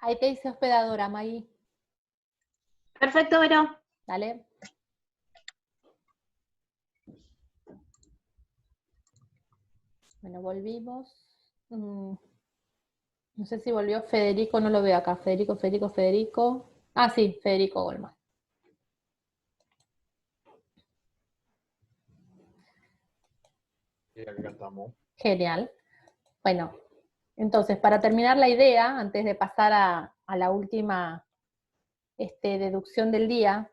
Ahí te dice hospedadora, Maggie. Perfecto, Vero. Dale. Bueno, volvimos. No sé si volvió Federico, no lo veo acá. Federico. Ah, sí, Federico Goldman. Y acá estamos. Genial. Bueno, entonces, para terminar la idea, antes de pasar a la última deducción del día,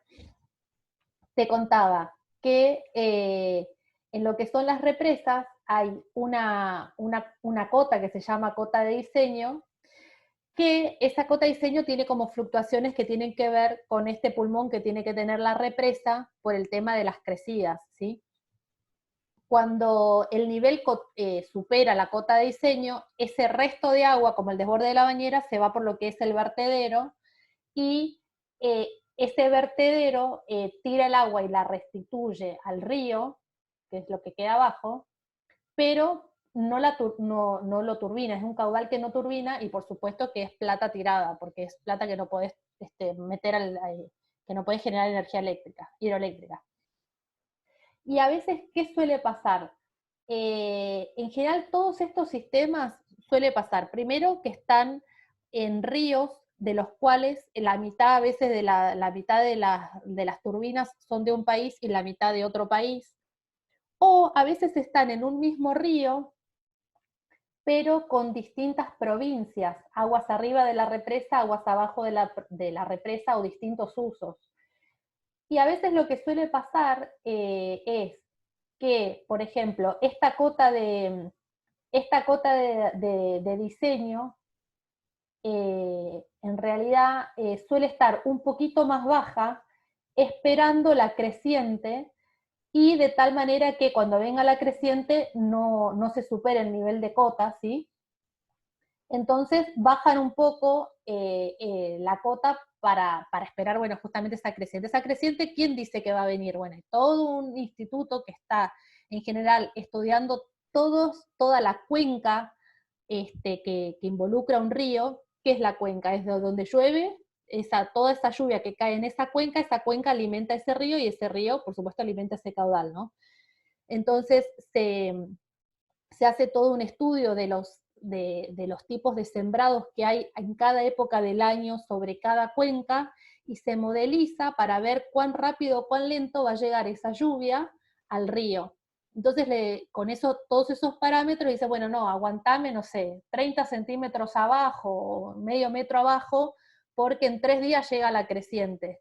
te contaba que en lo que son las represas hay una cota que se llama cota de diseño, que esa cota de diseño tiene como fluctuaciones que tienen que ver con este pulmón que tiene que tener la represa por el tema de las crecidas, ¿sí? Cuando el nivel supera la cota de diseño, ese resto de agua, como el desborde de la bañera, se va por lo que es el vertedero, y ese vertedero tira el agua y la restituye al río, que es lo que queda abajo, pero no lo turbina, es un caudal que no turbina, y por supuesto que es plata tirada, porque es plata que no podés meter que no podés generar energía eléctrica, hidroeléctrica. Y a veces, ¿qué suele pasar? En general, todos estos sistemas suele pasar, primero, que están en ríos de los cuales la mitad a veces de la mitad de las turbinas son de un país y la mitad de otro país, o a veces están en un mismo río, pero con distintas provincias, aguas arriba de la represa, aguas abajo de la represa, o distintos usos. Y a veces lo que suele pasar es que, por ejemplo, esta cota de diseño en realidad suele estar un poquito más baja, esperando la creciente, y de tal manera que cuando venga la creciente no se supere el nivel de cota, ¿sí? Entonces bajan un poco la cota para esperar, bueno, justamente esa creciente. Esa creciente, ¿quién dice que va a venir? Bueno, hay todo un instituto que está en general estudiando toda la cuenca que involucra un río. ¿Qué es la cuenca? Es de donde llueve, toda esa lluvia que cae en esa cuenca alimenta ese río, y ese río, por supuesto, alimenta ese caudal, ¿no? Entonces se hace todo un estudio de los tipos de sembrados que hay en cada época del año sobre cada cuenca, y se modeliza para ver cuán rápido o cuán lento va a llegar esa lluvia al río. Entonces, con todos esos parámetros, dice, bueno, no, aguantame, no sé, 30 centímetros abajo, o medio metro abajo, porque en 3 días llega la creciente.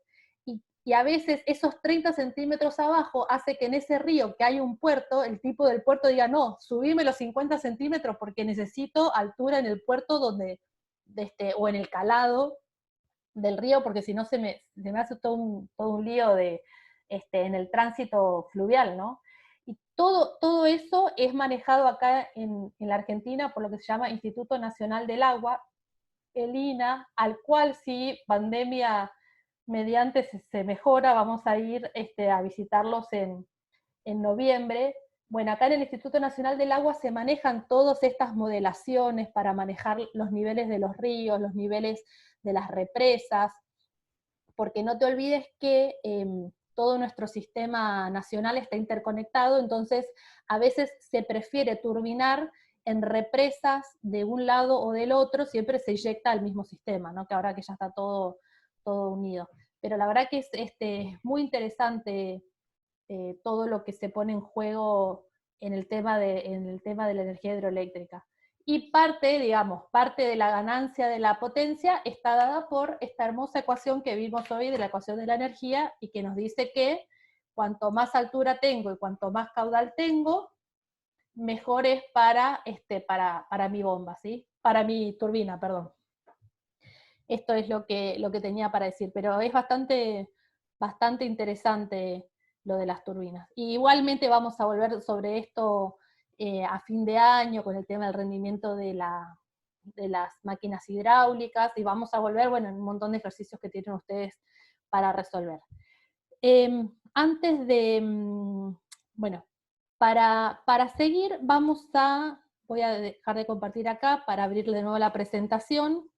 Y a veces esos 30 centímetros abajo hace que en ese río que hay un puerto, el tipo del puerto diga, no, subime los 50 centímetros porque necesito altura en el puerto o en el calado del río, porque si no se me hace todo un lío en el tránsito fluvial, ¿no? Y todo eso es manejado acá en la Argentina por lo que se llama Instituto Nacional del Agua, el INA, al cual, si pandemia mediante se mejora, vamos a ir a visitarlos en noviembre. Bueno, acá en el Instituto Nacional del Agua se manejan todas estas modelaciones para manejar los niveles de los ríos, los niveles de las represas, porque no te olvides que todo nuestro sistema nacional está interconectado, entonces a veces se prefiere turbinar en represas de un lado o del otro, siempre se inyecta al mismo sistema, ¿no? Que ahora que ya está todo unido. Pero la verdad que es muy interesante todo lo que se pone en juego en el tema de la energía hidroeléctrica. Y parte de la ganancia de la potencia está dada por esta hermosa ecuación que vimos hoy, de la ecuación de la energía, y que nos dice que cuanto más altura tengo y cuanto más caudal tengo, mejor es para mi bomba, ¿sí? Para mi turbina, perdón. Esto es lo que tenía para decir, pero es bastante interesante lo de las turbinas. Y igualmente vamos a volver sobre esto a fin de año, con el tema del rendimiento de las máquinas hidráulicas, y vamos a volver, bueno, en un montón de ejercicios que tienen ustedes para resolver. Antes de, bueno, para seguir, voy a dejar de compartir acá para abrir de nuevo la presentación.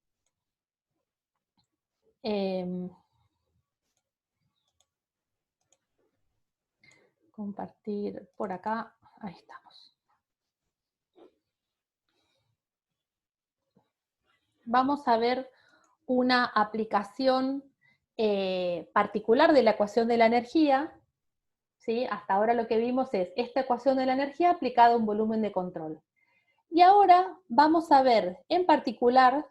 Compartir por acá, ahí estamos. Vamos a ver una aplicación particular de la ecuación de la energía, ¿sí? Hasta ahora lo que vimos es esta ecuación de la energía aplicada a un volumen de control. Y ahora vamos a ver en particular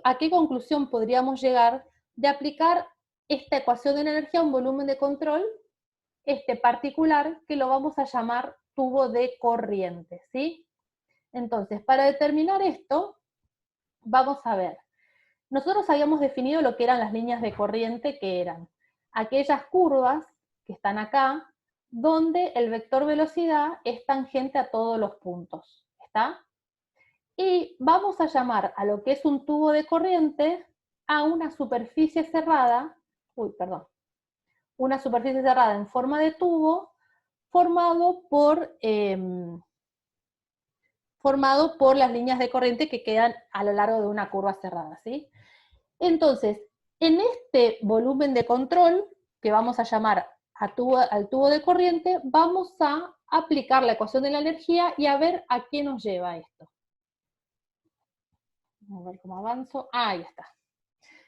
a qué conclusión podríamos llegar de aplicar esta ecuación de la energía a un volumen de control particular, que lo vamos a llamar tubo de corriente, ¿sí? Entonces, para determinar esto, vamos a ver. Nosotros habíamos definido lo que eran las líneas de corriente, que eran aquellas curvas que están acá, donde el vector velocidad es tangente a todos los puntos, ¿está? Y vamos a llamar a lo que es un tubo de corriente a una superficie cerrada, una superficie cerrada en forma de tubo, formado por las líneas de corriente que quedan a lo largo de una curva cerrada, ¿sí? Entonces, en este volumen de control, que vamos a llamar al tubo de corriente, vamos a aplicar la ecuación de la energía y a ver a qué nos lleva esto. Vamos a ver cómo avanzo. Ahí está.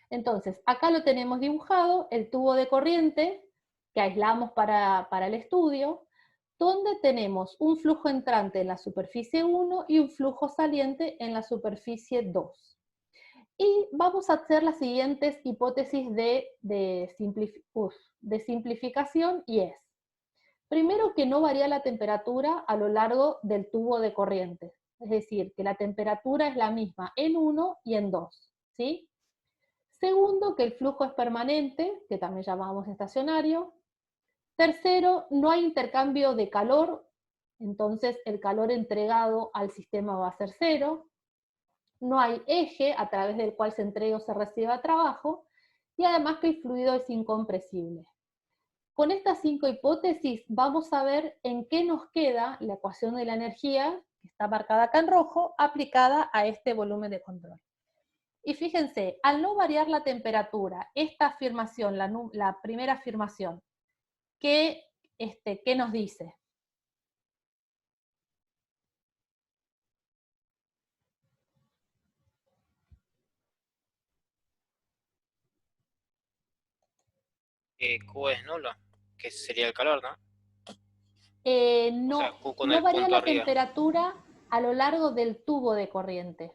Entonces, acá lo tenemos dibujado, el tubo de corriente que aislamos para el estudio, donde tenemos un flujo entrante en la superficie 1 y un flujo saliente en la superficie 2. Y vamos a hacer las siguientes hipótesis de simplificación, y es, primero, que no varía la temperatura a lo largo del tubo de corriente, es decir, que la temperatura es la misma en 1 y en 2, ¿sí? Segundo, que el flujo es permanente, que también llamamos estacionario. Tercero, no hay intercambio de calor, entonces el calor entregado al sistema va a ser cero. No hay eje a través del cual se entrega o se reciba trabajo, y además que el fluido es incompresible. Con estas 5 hipótesis vamos a ver en qué nos queda la ecuación de la energía, que está marcada acá en rojo, aplicada a este volumen de control. Y fíjense, al no variar la temperatura, esta afirmación, la primera afirmación, ¿qué nos dice? Q es nulo, que sería el calor, ¿no? No, O sea, Q con no el varía punto la arriba. temperatura a lo largo del tubo de corriente.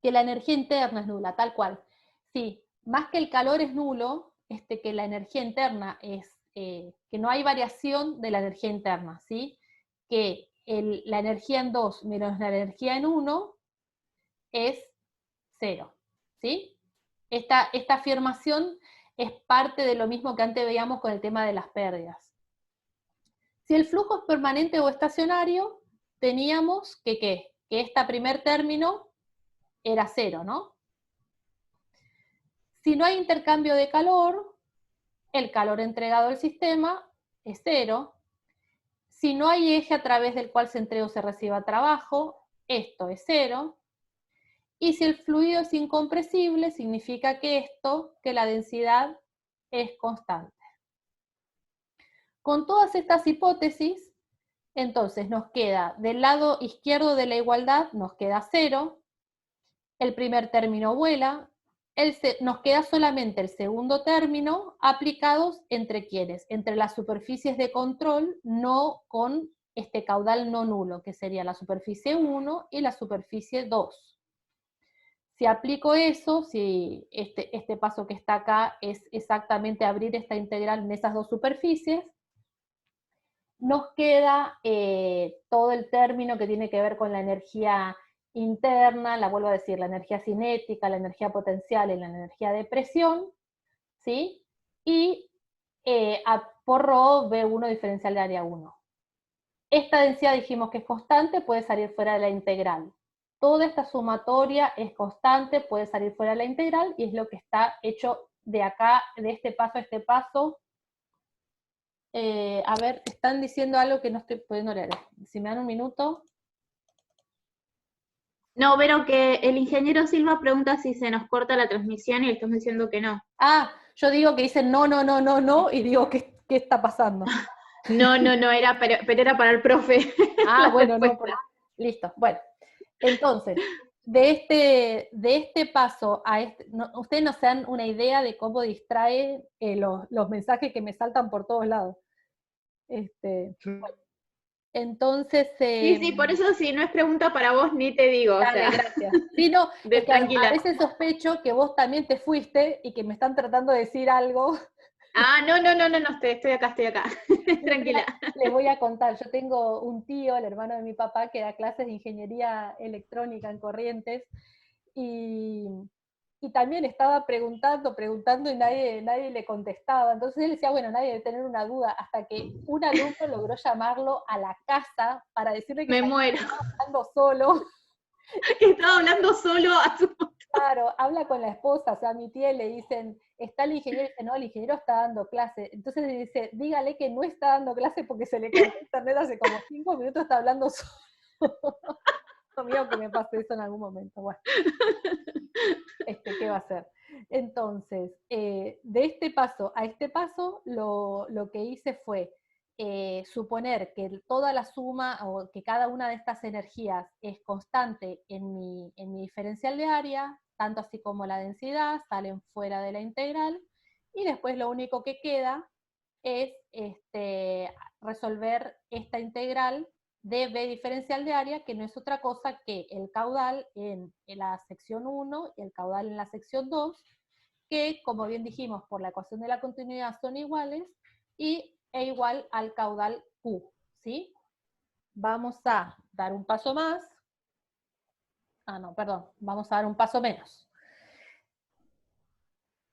Que la energía interna es nula, tal cual. Sí, más que el calor es nulo, que la energía interna es, que no hay variación de la energía interna, ¿sí? Que la energía en 2 menos la energía en 1 es 0, ¿sí? Esta afirmación es parte de lo mismo que antes veíamos con el tema de las pérdidas. Si el flujo es permanente o estacionario, teníamos que ¿qué? Que este primer término era 0, ¿no? Si no hay intercambio de calor, el calor entregado al sistema es 0. Si no hay eje a través del cual se entrega o se reciba trabajo, esto es 0. Y si el fluido es incompresible, significa que la densidad es constante. Con todas estas hipótesis, entonces nos queda del lado izquierdo de la igualdad, nos queda 0, el primer término vuela, nos queda solamente el segundo término aplicados entre ¿quiénes? Entre las superficies de control no con este caudal no nulo, que sería la superficie 1 y la superficie 2. Si aplico eso, si este paso que está acá es exactamente abrir esta integral en esas dos superficies, nos queda todo el término que tiene que ver con la energía interna, la vuelvo a decir, la energía cinética, la energía potencial y la energía de presión, ¿sí? Y por ρ, V1 diferencial de área 1. Esta densidad dijimos que es constante, puede salir fuera de la integral. Toda esta sumatoria es constante, puede salir fuera de la integral, y es lo que está hecho de acá, de este paso a este paso. A ver, están diciendo algo que no estoy pudiendo leer. Si me dan un minuto. No, pero que el ingeniero Silva pregunta si se nos corta la transmisión y le estamos diciendo que no. Ah, yo digo que dicen no, no, no, no, no, y digo, ¿qué está pasando? No, pero era para el profe. Ah, La bueno, no, respuesta. listo. Bueno, entonces, de este paso a este, ustedes no se dan una idea de cómo distrae los mensajes que me saltan por todos lados. Sí. Entonces, Sí, por eso si no es pregunta para vos, ni te digo, o dale, sea, gracias. Sí, no, es que a tranquila. veces sospecho que vos también te fuiste y que me están tratando de decir algo. Ah, no, estoy acá. Tranquila. Les voy a contar, yo tengo un tío, el hermano de mi papá, que da clases de ingeniería electrónica en Corrientes, y, y también estaba preguntando y nadie le contestaba. Entonces él decía, bueno, nadie debe tener una duda, hasta que un alumno logró llamarlo a la casa para decirle que Me muero. estaba hablando solo. Que estaba hablando solo a su... Claro, habla con la esposa, o sea, a mi tía le dicen, está el ingeniero, y dice, no, el ingeniero está dando clase. Entonces le dice, dígale que no está dando clase porque se le cortó internet hace como 5 minutos, está hablando solo. Mío que me pase eso en algún momento. Bueno, ¿qué va a hacer? Entonces, de este paso a este paso, lo que hice fue suponer que toda la suma o que cada una de estas energías es constante en mi diferencial de área, tanto así como la densidad, salen fuera de la integral, y después lo único que queda es resolver esta integral de B diferencial de área, que no es otra cosa que el caudal en la sección 1 y el caudal en la sección 2, que, como bien dijimos, por la ecuación de la continuidad son iguales, e igual al caudal Q, ¿sí? Vamos a dar un paso más. Ah, no, perdón, vamos a dar un paso menos.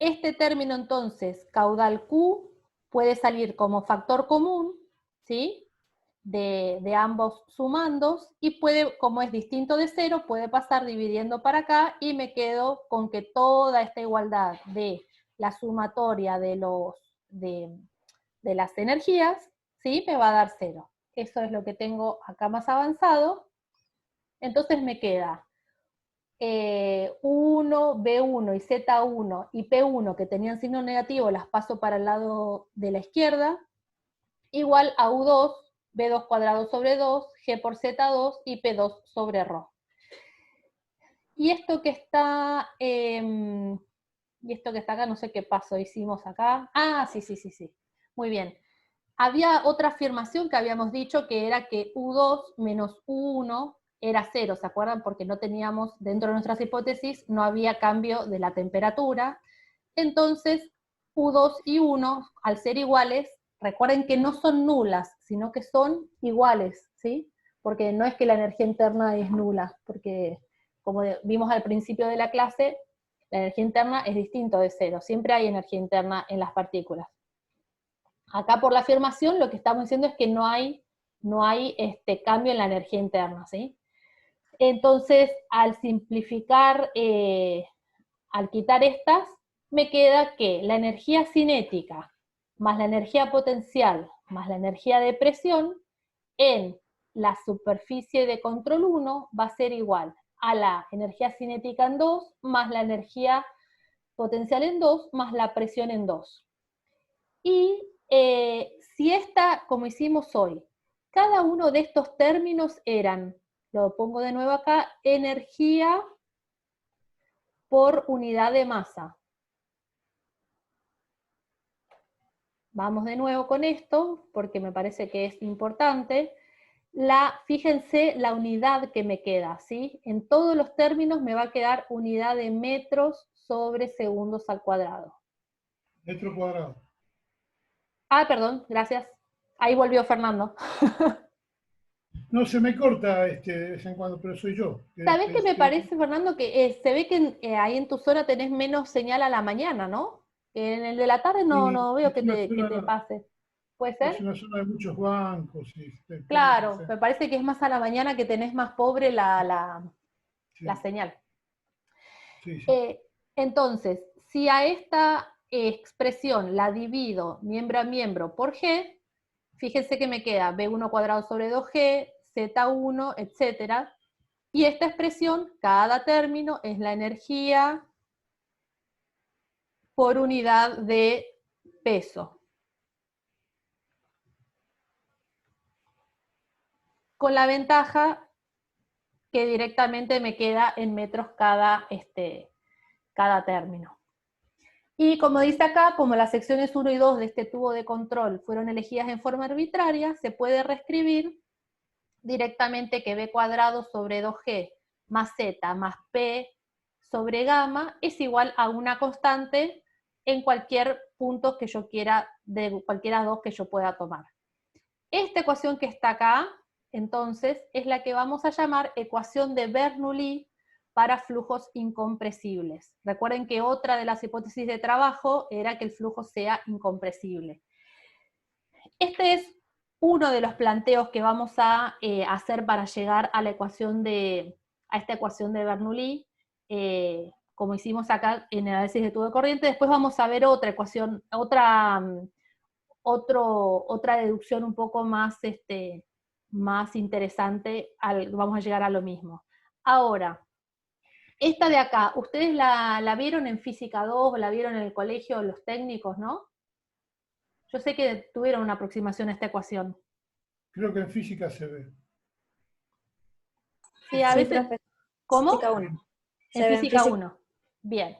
Este término, entonces, caudal Q, puede salir como factor común, ¿sí? De ambos sumandos, y puede, como es distinto de cero, puede pasar dividiendo para acá, y me quedo con que toda esta igualdad de la sumatoria de las energías, ¿sí? Me va a dar cero. Eso es lo que tengo acá más avanzado. Entonces me queda 1, B1 y Z1 y P1 que tenían signo negativo, las paso para el lado de la izquierda, igual a U2, B2 cuadrado sobre 2, G por Z2 y P2 sobre ρ. Y esto que está, acá, no sé qué paso hicimos acá. Ah, sí. Muy bien. Había otra afirmación que habíamos dicho, que era que U2 menos U1 era 0, ¿se acuerdan? Porque no teníamos, dentro de nuestras hipótesis, no había cambio de la temperatura. Entonces, U2 y 1, al ser iguales, recuerden que no son nulas, sino que son iguales, ¿sí? Porque no es que la energía interna es nula, porque como vimos al principio de la clase, la energía interna es distinto de cero, siempre hay energía interna en las partículas. Acá por la afirmación lo que estamos diciendo es que no hay cambio en la energía interna, ¿sí? Entonces, al simplificar, al quitar estas, me queda que la energía cinética más la energía potencial más la energía de presión en la superficie de control 1 va a ser igual a la energía cinética en 2 más la energía potencial en 2 más la presión en 2. Y si esta, como hicimos hoy, cada uno de estos términos eran, lo pongo de nuevo acá, energía por unidad de masa. Vamos de nuevo con esto, porque me parece que es importante. Fíjense la unidad que me queda, ¿sí? En todos los términos me va a quedar unidad de metros sobre segundos al cuadrado. Metro cuadrado. Ah, perdón, gracias. Ahí volvió Fernando. No, se me corta de vez en cuando, pero soy yo. ¿Sabés qué me parece, Fernando? Que se ve que ahí en tu zona tenés menos señal a la mañana, ¿no? Que en el de la tarde no veo que te pase. ¿Puede ser? Es una zona de muchos bancos. Claro, me parece que es más a la mañana que tenés más pobre la señal. Sí. Entonces, si a esta expresión la divido miembro a miembro por G, fíjense que me queda B1 cuadrado sobre 2G, Z1, etcétera. Y esta expresión, cada término, es la energía por unidad de peso. Con la ventaja que directamente me queda en metros cada término. Y como dice acá, como las secciones 1 y 2 de este tubo de control fueron elegidas en forma arbitraria, se puede reescribir directamente que b cuadrado sobre 2g más z más p sobre gamma es igual a una constante en cualquier punto que yo quiera, de cualquiera dos que yo pueda tomar. Esta ecuación que está acá, entonces, es la que vamos a llamar ecuación de Bernoulli para flujos incompresibles. Recuerden que otra de las hipótesis de trabajo era que el flujo sea incompresible. Este es uno de los planteos que vamos a hacer para llegar a la ecuación a esta ecuación de Bernoulli, como hicimos acá en el análisis de tubo de corriente. Después vamos a ver otra ecuación, otra deducción un poco más, más interesante, vamos a llegar a lo mismo. Ahora, esta de acá, ¿ustedes la vieron en Física 2 o la vieron en el colegio los técnicos, no? Yo sé que tuvieron una aproximación a esta ecuación. Creo que en física se ve. Sí, a Sí, veces. profe. ¿Cómo? Física 1. En Física 1. Bien.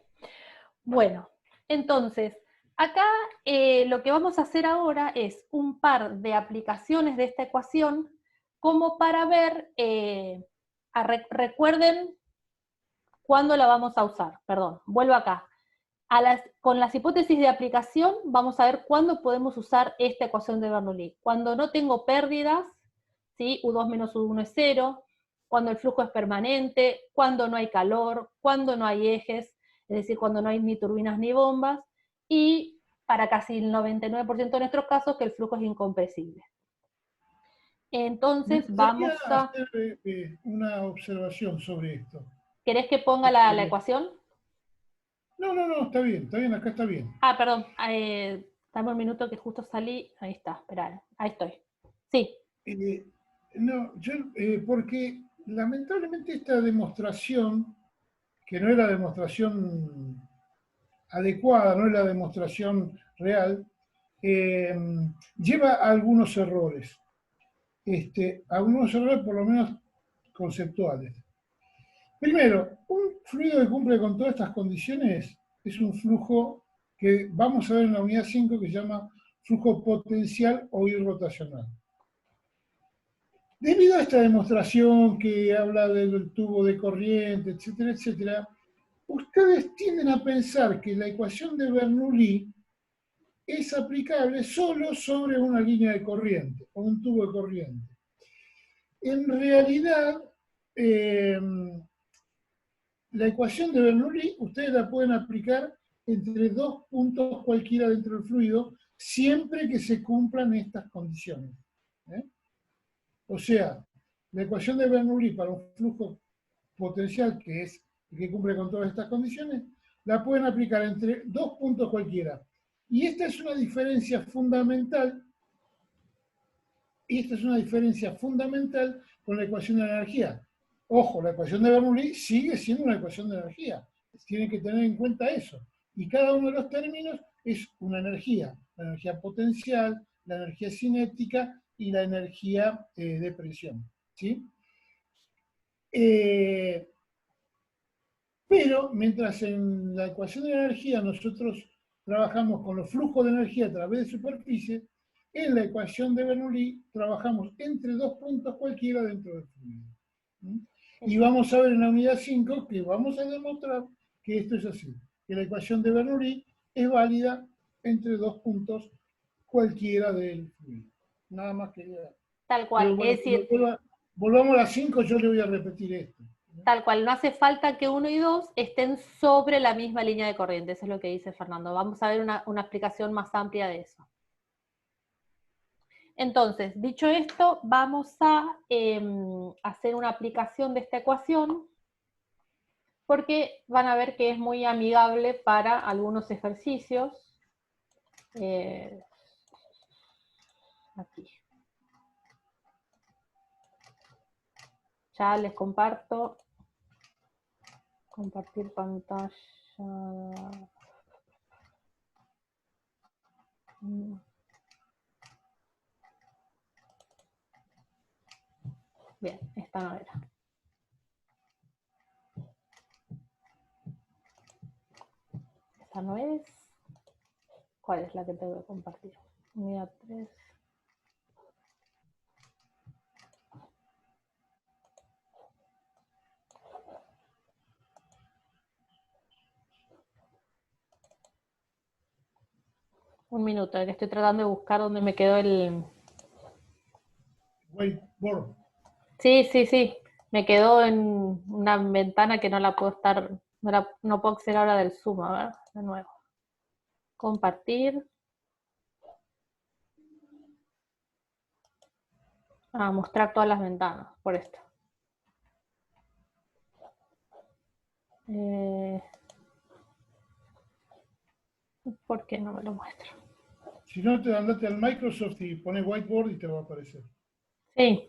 Bueno, entonces, acá lo que vamos a hacer ahora es un par de aplicaciones de esta ecuación como para ver, recuerden cuándo la vamos a usar. Perdón, vuelvo acá. Con las hipótesis de aplicación vamos a ver cuándo podemos usar esta ecuación de Bernoulli. Cuando no tengo pérdidas, ¿sí? U2 menos U1 es 0, cuando el flujo es permanente, cuando no hay calor, cuando no hay ejes, es decir, cuando no hay ni turbinas ni bombas, y para casi el 99% de nuestros casos que el flujo es incompresible. Entonces Me vamos gustaría a... hacer una observación sobre esto. ¿Querés que ponga la ecuación? No, está bien, acá está bien. Ah, perdón, dame un minuto que justo salí. Ahí está, esperá, ahí estoy. Sí. Porque lamentablemente esta demostración, que no es la demostración adecuada, no es la demostración real, lleva a algunos errores. Algunos errores por lo menos conceptuales. Primero, un fluido que cumple con todas estas condiciones es un flujo que vamos a ver en la unidad 5 que se llama flujo potencial o irrotacional. Debido a esta demostración que habla del tubo de corriente, etcétera, etcétera, ustedes tienden a pensar que la ecuación de Bernoulli es aplicable solo sobre una línea de corriente o un tubo de corriente. En realidad, la ecuación de Bernoulli ustedes la pueden aplicar entre dos puntos cualquiera dentro del fluido, siempre que se cumplan estas condiciones. O sea, la ecuación de Bernoulli para un flujo potencial que es el que cumple con todas estas condiciones, la pueden aplicar entre dos puntos cualquiera. Y esta es una diferencia fundamental, con la ecuación de la energía. Ojo, la ecuación de Bernoulli sigue siendo una ecuación de energía. Tienen que tener en cuenta eso. Y cada uno de los términos es una energía. La energía potencial, la energía cinética y la energía de presión. ¿Sí? Pero mientras en la ecuación de la energía nosotros trabajamos con los flujos de energía a través de superficie, en la ecuación de Bernoulli trabajamos entre dos puntos cualquiera dentro del fluido. Y vamos a ver en la unidad 5 que vamos a demostrar que esto es así, que la ecuación de Bernoulli es válida entre dos puntos cualquiera del fluido. Nada más quería... Tal cual, bueno, es decir... Volvamos a las 5, yo le voy a repetir esto. Tal cual, no hace falta que 1 y 2 estén sobre la misma línea de corriente, eso es lo que dice Fernando. Vamos a ver una explicación más amplia de eso. Entonces, dicho esto, vamos a hacer una aplicación de esta ecuación, porque van a ver que es muy amigable para algunos ejercicios. Aquí. Ya les comparto. Compartir pantalla. Bien, esta no era. Esta no es. ¿Cuál es la que tengo que compartir? Unidad 3. Un minuto, que estoy tratando de buscar dónde me quedó el... Whiteboard. Sí. Me quedó en una ventana que no la puedo estar... No puedo acceder ahora del Zoom. A ver, de nuevo. Compartir. Mostrar todas las ventanas, por esto. ¿Por qué no me lo muestra? Si no, te andate al Microsoft y pones Whiteboard y te va a aparecer. Sí.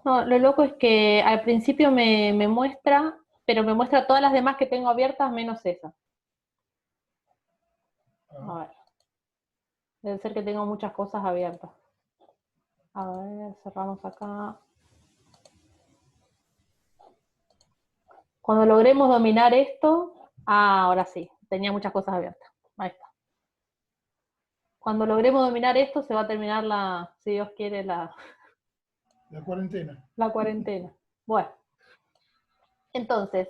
No, lo loco es que al principio me muestra, pero me muestra todas las demás que tengo abiertas menos esa. A ver. Debe ser que tengo muchas cosas abiertas. A ver, cerramos acá. Cuando logremos dominar esto... ahora sí, tenía muchas cosas abiertas. Ahí está. Cuando logremos dominar esto, se va a terminar la, si Dios quiere, la cuarentena. La cuarentena. Bueno. Entonces,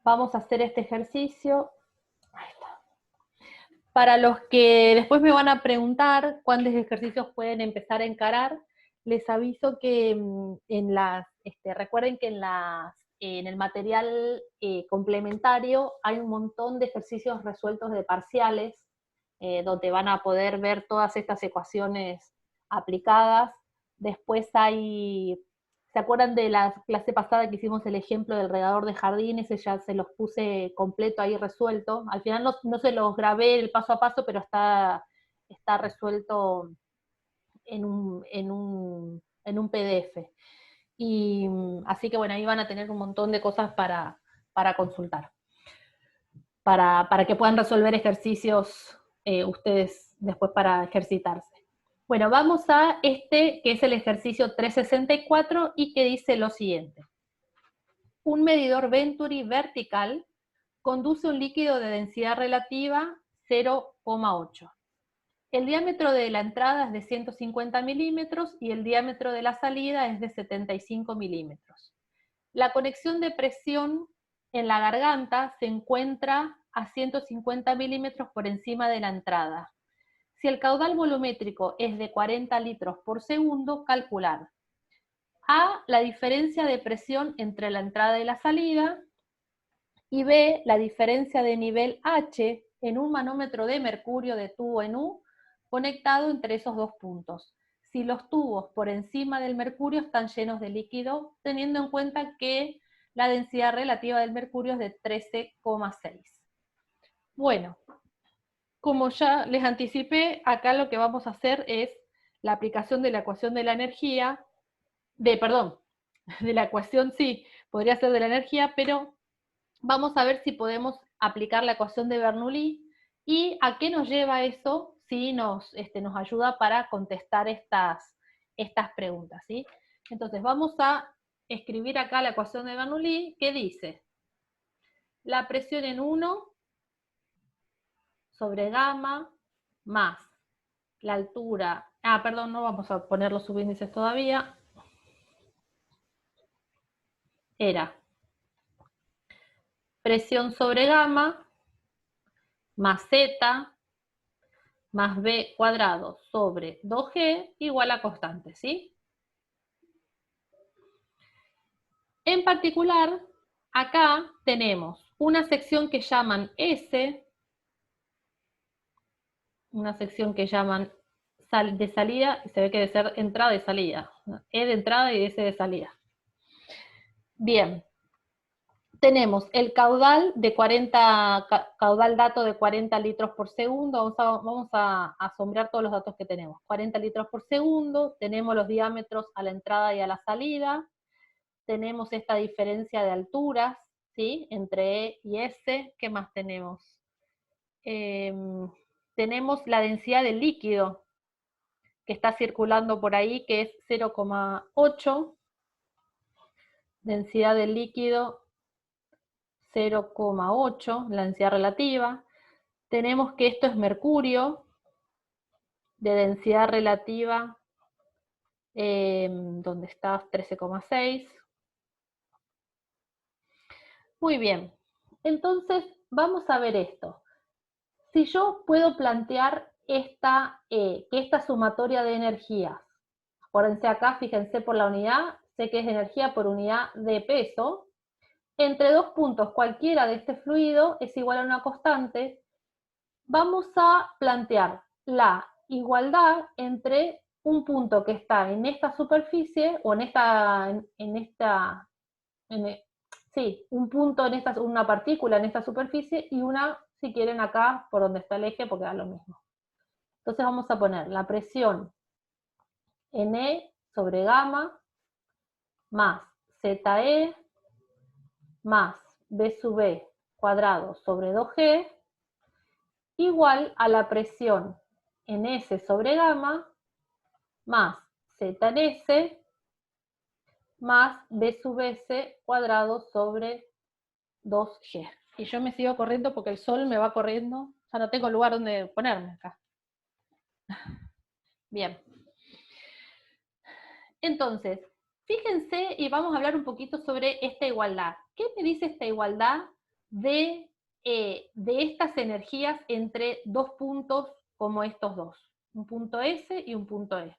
vamos a hacer este ejercicio. Ahí está. Para los que después me van a preguntar cuáles ejercicios pueden empezar a encarar, les aviso que recuerden que en el material complementario hay un montón de ejercicios resueltos de parciales, donde van a poder ver todas estas ecuaciones aplicadas. Después ¿se acuerdan de la clase pasada que hicimos el ejemplo del regador de jardín? Ese ya se los puse completo ahí resuelto. Al final no se los grabé el paso a paso, pero está resuelto en un PDF. Y así que bueno, ahí van a tener un montón de cosas para consultar. Para que puedan resolver ejercicios ustedes después para ejercitarse. Bueno, vamos a que es el ejercicio 364 y que dice lo siguiente. Un medidor Venturi vertical conduce un líquido de densidad relativa 0,8. El diámetro de la entrada es de 150 milímetros y el diámetro de la salida es de 75 milímetros. La conexión de presión en la garganta se encuentra a 150 milímetros por encima de la entrada. Si el caudal volumétrico es de 40 litros por segundo, calcular. A, la diferencia de presión entre la entrada y la salida. Y B, la diferencia de nivel H en un manómetro de mercurio de tubo en U conectado entre esos dos puntos. Si los tubos por encima del mercurio están llenos de líquido, teniendo en cuenta que la densidad relativa del mercurio es de 13,6. Bueno, como ya les anticipé, acá lo que vamos a hacer es la aplicación de la ecuación de la energía, de la ecuación sí, podría ser de la energía, pero vamos a ver si podemos aplicar la ecuación de Bernoulli y a qué nos lleva eso, si nos ayuda para contestar estas preguntas, ¿sí? Entonces vamos a escribir acá la ecuación de Bernoulli, que dice, la presión en 1 sobre gamma más la altura, perdón, no vamos a poner los subíndices todavía, era presión sobre gamma más z más b cuadrado sobre 2g igual a constante, ¿sí? En particular, acá tenemos una sección que llaman S, una sección que llaman de salida, y se ve que debe ser entrada y salida. E de entrada y S de salida. Bien. tenemos el caudal de 40, caudal dato de 40 litros por segundo, vamos a sombrear todos los datos que tenemos. 40 litros por segundo, tenemos los diámetros a la entrada y a la salida, tenemos esta diferencia de alturas, ¿sí? Entre E y S, ¿qué más tenemos? Tenemos la densidad del líquido, que está circulando por ahí, que es 0,8, densidad del líquido 0,8, la densidad relativa. Tenemos que esto es mercurio, de densidad relativa, ¿dónde está? 13,6. Muy bien, entonces vamos a ver esto. Si yo puedo plantear que esta sumatoria de energías, acuérdense acá, fíjense por la unidad, sé que es energía por unidad de peso, entre dos puntos cualquiera de este fluido es igual a una constante, vamos a plantear la igualdad entre un punto que está en esta superficie, o sí, un punto una partícula en esta superficie, y una, si quieren, acá, por donde está el eje, porque da lo mismo. Entonces vamos a poner la presión NE sobre gamma, más ZE, más B sub B cuadrado sobre 2G, igual a la presión en S sobre gamma, más Z en S, más B sub S cuadrado sobre 2G. Y yo me sigo corriendo porque el sol me va corriendo, ya no tengo lugar donde ponerme acá. Bien. Entonces, fíjense y vamos a hablar un poquito sobre esta igualdad. ¿Qué me dice esta igualdad de estas energías entre dos puntos como estos dos? Un punto S y un punto E.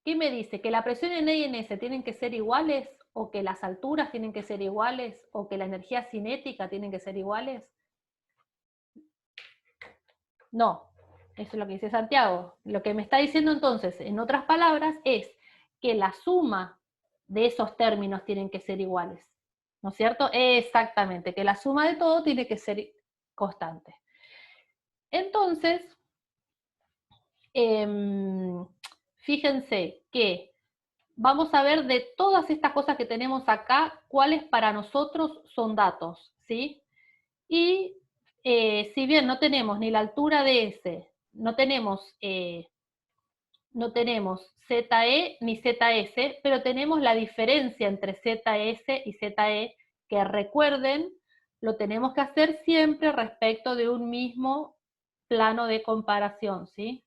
¿Qué me dice? ¿Que la presión en E y en S tienen que ser iguales? ¿O que las alturas tienen que ser iguales? ¿O que la energía cinética tienen que ser iguales? No, eso es lo que dice Santiago. Lo que me está diciendo entonces, en otras palabras, es que la suma de esos términos tienen que ser iguales. ¿No es cierto? Exactamente, que la suma de todo tiene que ser constante. Entonces, fíjense que vamos a ver de todas estas cosas que tenemos acá, cuáles para nosotros son datos, ¿sí? Y si bien no tenemos ni la altura de S, no tenemos ZE ni ZS, pero tenemos la diferencia entre ZS y ZE, que recuerden, lo tenemos que hacer siempre respecto de un mismo plano de comparación, ¿sí?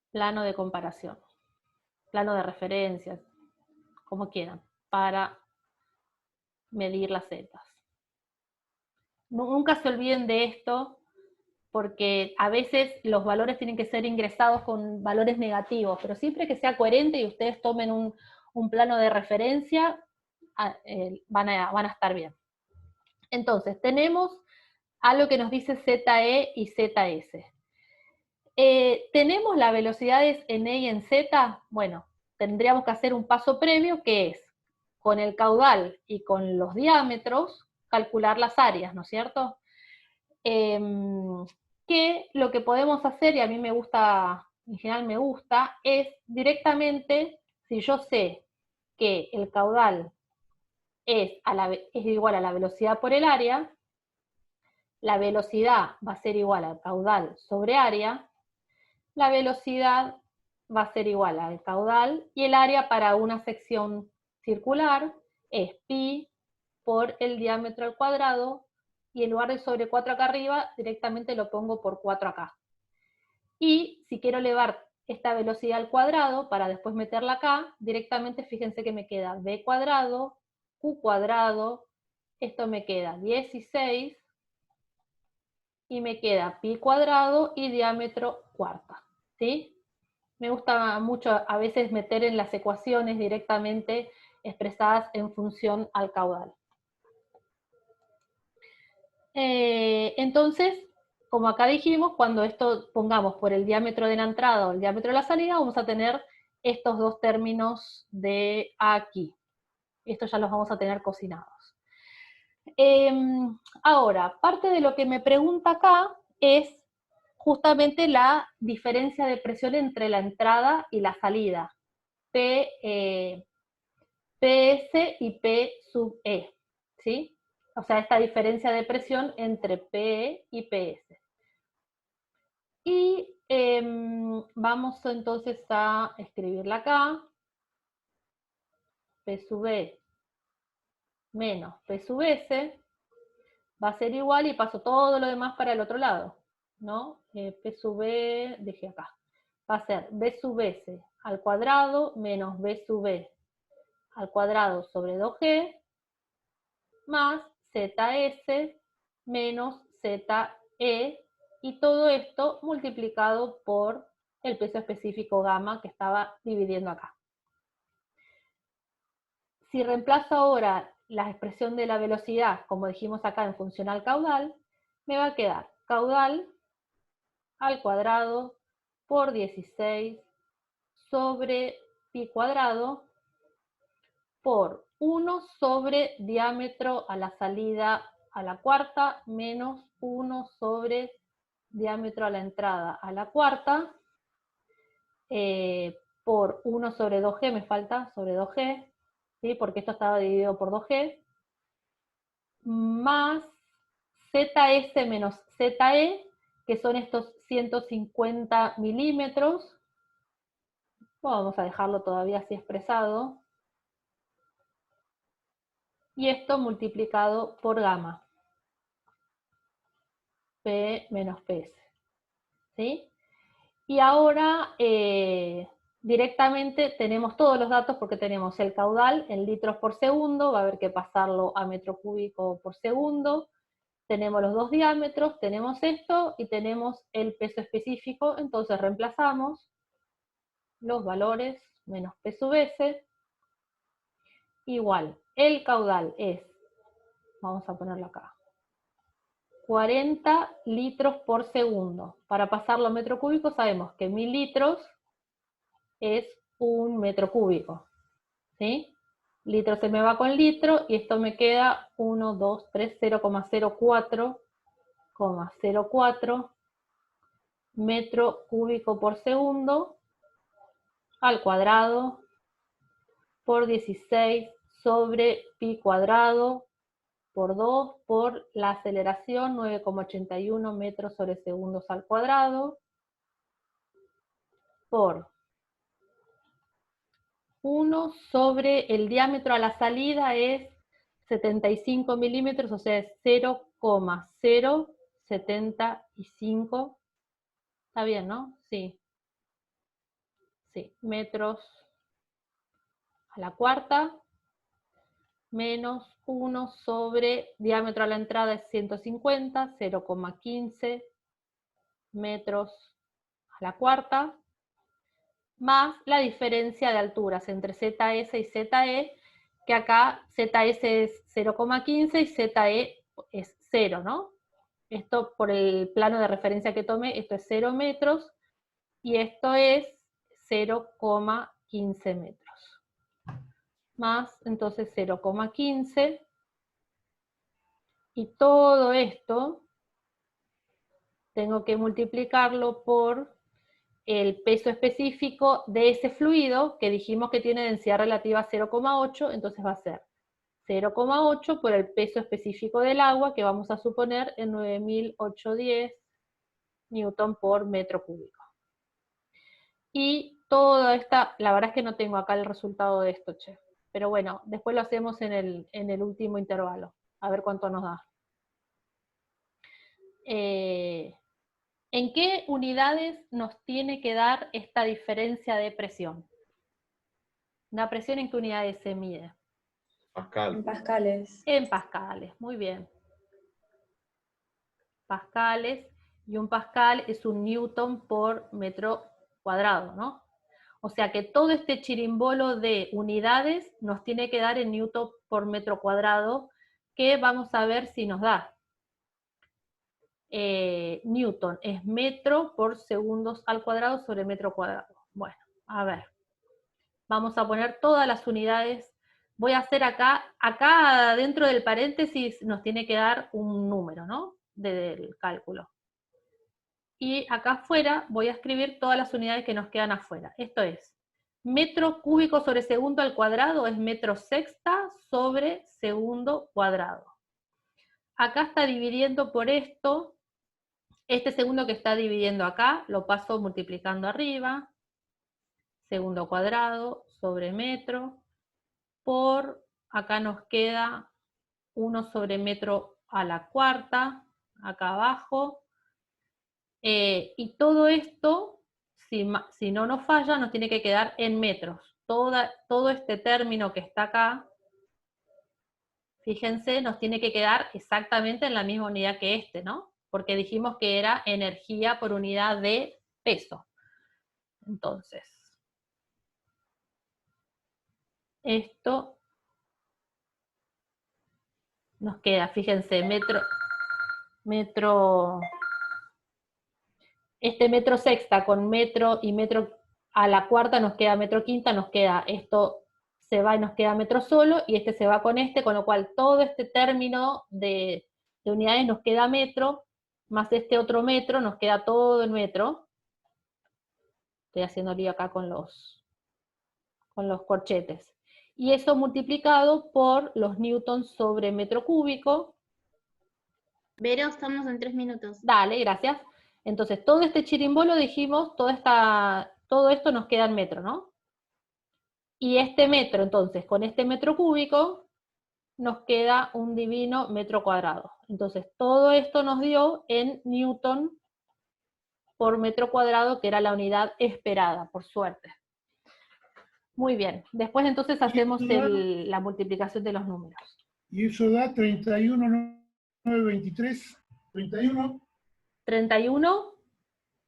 plano de comparación, plano de referencias, como quieran, para medir las zetas. Nunca se olviden de esto, porque a veces los valores tienen que ser ingresados con valores negativos, pero siempre que sea coherente y ustedes tomen un plano de referencia, van a estar bien. Entonces, tenemos algo que nos dice ZE y ZS. ¿Tenemos las velocidades en E y en Z? Bueno, tendríamos que hacer un paso previo, que es, con el caudal y con los diámetros, calcular las áreas, ¿no es cierto? Que lo que podemos hacer, y a mí me gusta, en general me gusta, es directamente, si yo sé que el caudal es igual a la velocidad por el área, la velocidad va a ser igual al caudal sobre área, la velocidad va a ser igual al caudal, y el área para una sección circular es pi por el diámetro al cuadrado, y en lugar de sobre 4 acá arriba, directamente lo pongo por 4 acá. Y si quiero elevar esta velocidad al cuadrado, para después meterla acá, directamente fíjense que me queda b cuadrado, q cuadrado, esto me queda 16, y me queda pi cuadrado y diámetro cuarta, ¿sí? Me gusta mucho a veces meter en las ecuaciones directamente expresadas en función al caudal. Entonces, como acá dijimos, cuando esto pongamos por el diámetro de la entrada o el diámetro de la salida, vamos a tener estos dos términos de aquí. Estos ya los vamos a tener cocinados. Ahora, parte de lo que me pregunta acá es justamente la diferencia de presión entre la entrada y la salida. PS y P sub E, ¿sí? O sea, esta diferencia de presión entre PE y PS. Y vamos entonces a escribirla acá. P sub E menos P sub S va a ser igual, y paso todo lo demás para el otro lado, ¿no? P sub E, dejé acá. Va a ser B sub S al cuadrado menos B sub E al cuadrado sobre 2G más ZS menos ZE, y todo esto multiplicado por el peso específico gamma que estaba dividiendo acá. Si reemplazo ahora la expresión de la velocidad, como dijimos acá, en función al caudal, me va a quedar caudal al cuadrado por 16 sobre pi cuadrado por 1 sobre diámetro a la salida a la cuarta menos 1 sobre diámetro a la entrada a la cuarta, por 1 sobre 2G, me falta, sobre 2G, ¿sí? Porque esto estaba dividido por 2G, más ZS menos ZE, que son estos 150 milímetros. Vamos a dejarlo todavía así expresado. Y esto multiplicado por gamma. P menos PS. ¿Sí? Y ahora directamente tenemos todos los datos, porque tenemos el caudal en litros por segundo, va a haber que pasarlo a metro cúbico por segundo. Tenemos los dos diámetros, tenemos esto y tenemos el peso específico, entonces reemplazamos los valores menos P sub S igual. El caudal es, vamos a ponerlo acá, 40 litros por segundo. Para pasarlo a metro cúbico sabemos que 1000 litros es un metro cúbico, ¿sí? Litro se me va con litro y esto me queda 1, 2, 3, 0,04 metro cúbico por segundo al cuadrado por 16 sobre pi cuadrado por 2 por la aceleración 9,81 metros sobre segundos al cuadrado por 1 sobre el diámetro a la salida es 75 milímetros, o sea, es 0,075. Está bien, ¿no? Sí. Sí, metros a la cuarta, menos 1 sobre diámetro a la entrada es 150, 0,15 metros a la cuarta, más la diferencia de alturas entre ZS y ZE, que acá ZS es 0,15 y ZE es 0, ¿no? Esto por el plano de referencia que tomé, esto es 0 metros, y esto es 0,15 metros. Más, entonces 0,15, y todo esto tengo que multiplicarlo por el peso específico de ese fluido, que dijimos que tiene densidad relativa 0,8, entonces va a ser 0,8 por el peso específico del agua, que vamos a suponer en 9.810 newton por metro cúbico. Y toda esta, la verdad es que no tengo acá el resultado de esto, che. Pero bueno, después lo hacemos en el último intervalo, a ver cuánto nos da. ¿En qué unidades nos tiene que dar esta diferencia de presión? ¿La presión en qué unidades se mide? Pascal. En pascales. En pascales, muy bien. Pascales, y un pascal es un newton por metro cuadrado, ¿no? O sea que todo este chirimbolo de unidades nos tiene que dar en newton por metro cuadrado, que vamos a ver si nos da. Newton es metro por segundos al cuadrado sobre metro cuadrado. Bueno, a ver. Vamos a poner todas las unidades. Voy a hacer acá dentro del paréntesis nos tiene que dar un número, ¿no? Del cálculo. Y acá afuera voy a escribir todas las unidades que nos quedan afuera. Esto es, metro cúbico sobre segundo al cuadrado es metro sexta sobre segundo cuadrado. Acá está dividiendo por esto. Este segundo que está dividiendo acá, lo paso multiplicando arriba. Segundo cuadrado sobre metro, por, acá nos queda 1 sobre metro a la cuarta, acá abajo, y todo esto, si no nos falla, nos tiene que quedar en metros. Todo este término que está acá, fíjense, nos tiene que quedar exactamente en la misma unidad que este, ¿no? Porque dijimos que era energía por unidad de peso. Entonces, esto nos queda, fíjense, este metro sexta con metro y metro a la cuarta nos queda metro quinta, nos queda esto se va y nos queda metro solo, y este se va con este, con lo cual todo este término de unidades nos queda metro, más este otro metro, nos queda todo en metro. Estoy haciendo lío acá con los corchetes. Y eso multiplicado por los newtons sobre metro cúbico. Vero, estamos en 3 minutos. Dale, gracias. Entonces, todo este chirimbolo dijimos, todo esto nos queda en metro, ¿no? Y este metro, entonces, con este metro cúbico, nos queda un divino metro cuadrado. Entonces, todo esto nos dio en newton por metro cuadrado, que era la unidad esperada, por suerte. Muy bien. Después, entonces, hacemos la multiplicación de los números. Y eso da 31,923, 31. 31.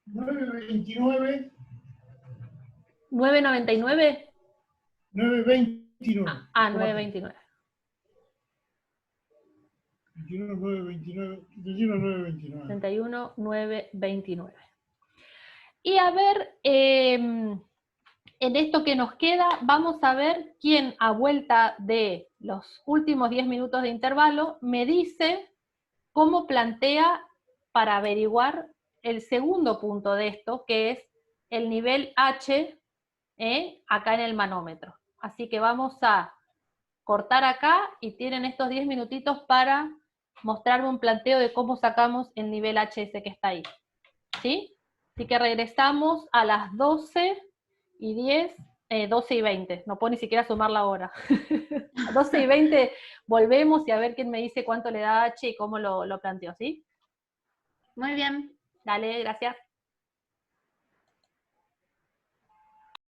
929. 999. 929. Ah, 929. 21,929. 31,929. 31,929. Y a ver, en esto que nos queda, vamos a ver quién a vuelta de los últimos 10 minutos de intervalo me dice cómo plantea para averiguar el segundo punto de esto, que es el nivel H acá en el manómetro. Así que vamos a cortar acá y tienen estos 10 minutitos para mostrarme un planteo de cómo sacamos el nivel HS que está ahí. ¿Sí? Así que regresamos a las 12:10, 12:20, no puedo ni siquiera sumar la hora. A 12:20 volvemos y a ver quién me dice cuánto le da H y cómo lo planteo, ¿sí? Muy bien. Dale, gracias.